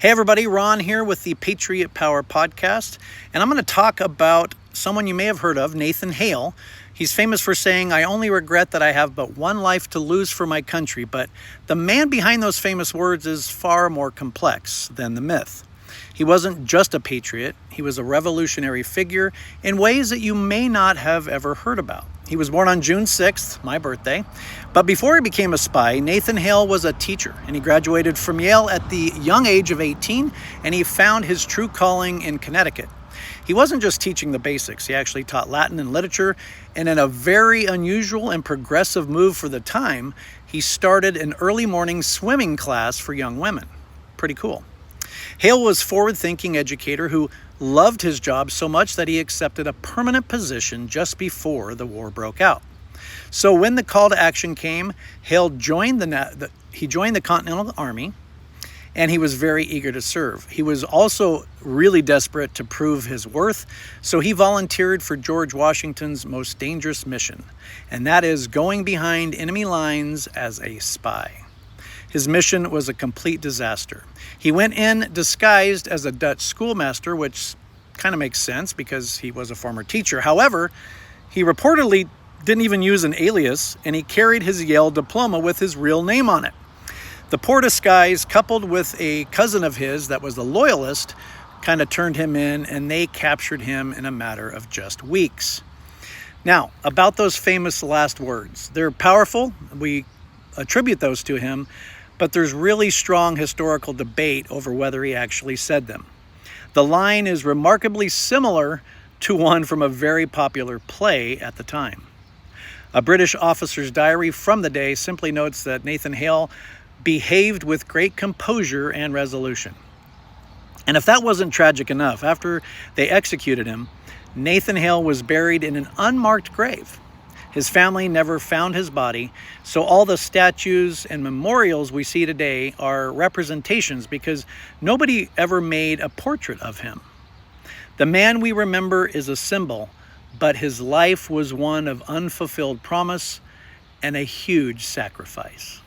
Hey everybody, Ron here with the Patriot Power Podcast, and I'm going to talk about someone you may have heard of, Nathan Hale. He's famous for saying, "I only regret that I have but one life to lose for my country," but the man behind those famous words is far more complex than the myth. He wasn't just a patriot, he was a revolutionary figure in ways that you may not have ever heard about. He was born on June 6th, my birthday, but before he became a spy, Nathan Hale was a teacher, and he graduated from Yale at the young age of 18, and he found his true calling in Connecticut. He wasn't just teaching the basics, he actually taught Latin and literature, and in a very unusual and progressive move for the time, he started an early morning swimming class for young women. Pretty cool. Hale was a forward-thinking educator who loved his job so much that he accepted a permanent position just before the war broke out. So when the call to action came, Hale joined the Continental Army, and he was very eager to serve. He was also really desperate to prove his worth, so he volunteered for George Washington's most dangerous mission, and that is going behind enemy lines as a spy. His mission was a complete disaster. He went in disguised as a Dutch schoolmaster, which kind of makes sense because he was a former teacher. However, he reportedly didn't even use an alias, and he carried his Yale diploma with his real name on it. The poor disguise, coupled with a cousin of his that was a loyalist, kind of turned him in, and they captured him in a matter of just weeks. Now, about those famous last words. They're powerful. We attribute those to him, but there's really strong historical debate over whether he actually said them. The line is remarkably similar to one from a very popular play at the time. A British officer's diary from the day simply notes that Nathan Hale behaved with great composure and resolution. And if that wasn't tragic enough, after they executed him, Nathan Hale was buried in an unmarked grave. His family never found his body, so all the statues and memorials we see today are representations because nobody ever made a portrait of him. The man we remember is a symbol, but his life was one of unfulfilled promise and a huge sacrifice.